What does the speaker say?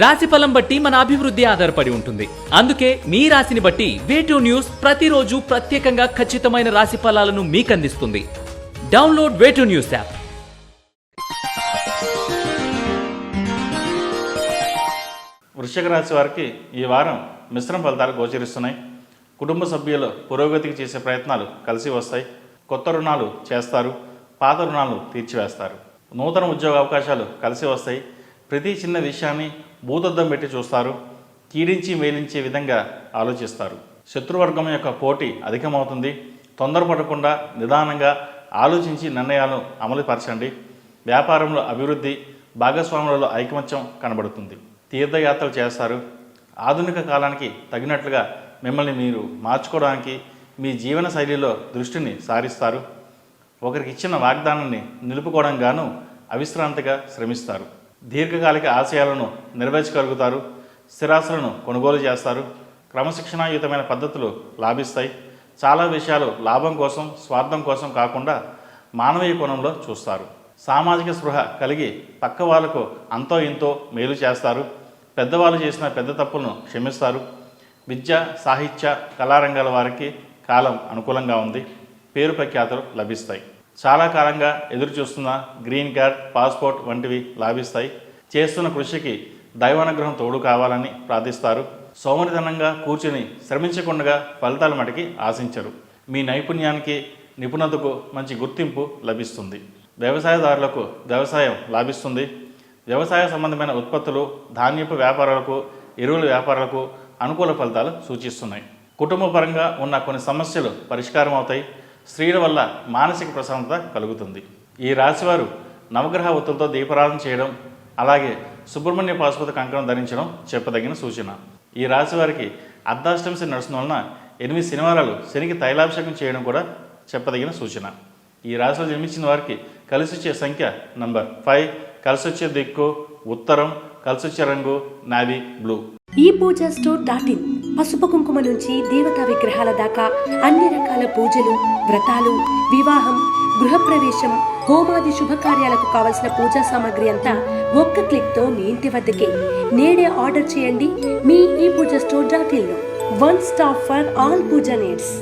రాశిఫలం బట్టి మన అభివృద్ధి ఆధారపడి ఉంటుంది. అందుకే మీ రాశిని బట్టి వే2 న్యూస్ ప్రతిరోజు ప్రత్యేకంగా ఖచ్చితమైన రాశి ఫలాలను మీకు అందిస్తుంది. Download Way2News app. వృశ్చిక రాశి వారికి ఈ వారం మిశ్రమ ఫలితాలు గోచరిస్తున్నాయి. కుటుంబ సభ్యుల పురోగతికి చేసే ప్రయత్నాలు కలిసి వస్తాయి. కొత్త రుణాలు చేస్తారు, పాత రుణాలు తీర్చివేస్తారు. నూతన ఉద్యోగ అవకాశాలు కలిసి వస్తాయి. ప్రతి చిన్న విషయాన్ని భూతద్దం పెట్టి చూస్తారు. కీడించి మేలించే విధంగా ఆలోచిస్తారు. శత్రువర్గం యొక్క పోటీ అధికమవుతుంది. తొందరపడకుండా నిదానంగా ఆలోచించి నిర్ణయాలను అమలుపరచండి. వ్యాపారంలో అభివృద్ధి, భాగస్వాములలో ఐకమత్యం కనబడుతుంది. తీర్థయాత్రలు చేస్తారు. ఆధునిక కాలానికి తగినట్లుగా మిమ్మల్ని మీరు మార్చుకోవడానికి మీ జీవన శైలిలో దృష్టిని సారిస్తారు. ఒకరికి ఇచ్చిన వాగ్దానాన్ని నిలుపుకోవడం గాను అవిశ్రాంతిగా శ్రమిస్తారు. దీర్ఘకాలిక ఆశయాలను నెరవేర్చగలుగుతారు. స్థిరాస్తులను కొనుగోలు చేస్తారు. క్రమశిక్షణాయుతమైన పద్ధతులు లాభిస్తాయి. చాలా విషయాలు లాభం కోసం, స్వార్థం కోసం కాకుండా మానవీయ కోణంలో చూస్తారు. సామాజిక స్పృహ కలిగి పక్క వాళ్ళకు అంతో ఇంతో మేలు చేస్తారు. పెద్దవాళ్ళు చేసిన పెద్ద తప్పులను క్షమిస్తారు. విద్య, సాహిత్య, కళారంగాల వారికి కాలం అనుకూలంగా ఉంది. పేరు ప్రఖ్యాతులు లభిస్తాయి. చాలా కాలంగా ఎదురు చూస్తున్న గ్రీన్ కార్డ్, పాస్పోర్ట్ వంటివి లాభిస్తాయి. చేస్తున్న కృషికి దైవానుగ్రహం తోడు కావాలని ప్రార్థిస్తారు. సోమరితనంగా కూర్చుని శ్రమించకుండా ఫలితాల మటుకి ఆశించరు. మీ నైపుణ్యానికి, నిపుణతకు మంచి గుర్తింపు లభిస్తుంది. వ్యవసాయదారులకు వ్యవసాయం లాభిస్తుంది. వ్యవసాయ సంబంధమైన ఉత్పత్తులు, ధాన్యపు వ్యాపారాలకు, ఎరువుల వ్యాపారాలకు అనుకూల ఫలితాలు సూచిస్తున్నాయి. కుటుంబ పరంగా ఉన్న కొన్ని సమస్యలు పరిష్కారం అవుతాయి. స్త్రీల వల్ల మానసిక ప్రశాంతత కలుగుతుంది. ఈ రాశివారు నవగ్రహ ఒత్తులతో దీపారాధన చేయడం, అలాగే సుబ్రహ్మణ్య పాశుపత కంకణం ధరించడం చెప్పదగిన సూచన. ఈ రాశి వారికి అర్ధాష్టమి శని నడుస్తున్న వలన 8 శనివారాలు శనికి తైలాభిషేకం చేయడం కూడా చెప్పదగిన సూచన. ఈ రాశిలో జన్మించిన వారికి కలిసి వచ్చే సంఖ్య నంబర్ 5, కలిసి వచ్చే దిక్కు ఉత్తరం, కలిసి వచ్చే రంగు నావీ బ్లూ. ఈ పూజా స్టోర్.in పసుపు కుంకుమ నుంచి దేవతా విగ్రహాల దాకా అన్ని రకాల పూజలు, వ్రతాలు, వివాహం, గృహప్రవేశం, హోమాది శుభకార్యాలకు కావలసిన పూజా సామాగ్రి అంతా ఒక్క క్లిక్తో మీ ఇంటి వద్దకే. నేడే ఆర్డర్ చేయండి మీ ఈ పూజా స్టోర్.in లో. One stop for all puja needs.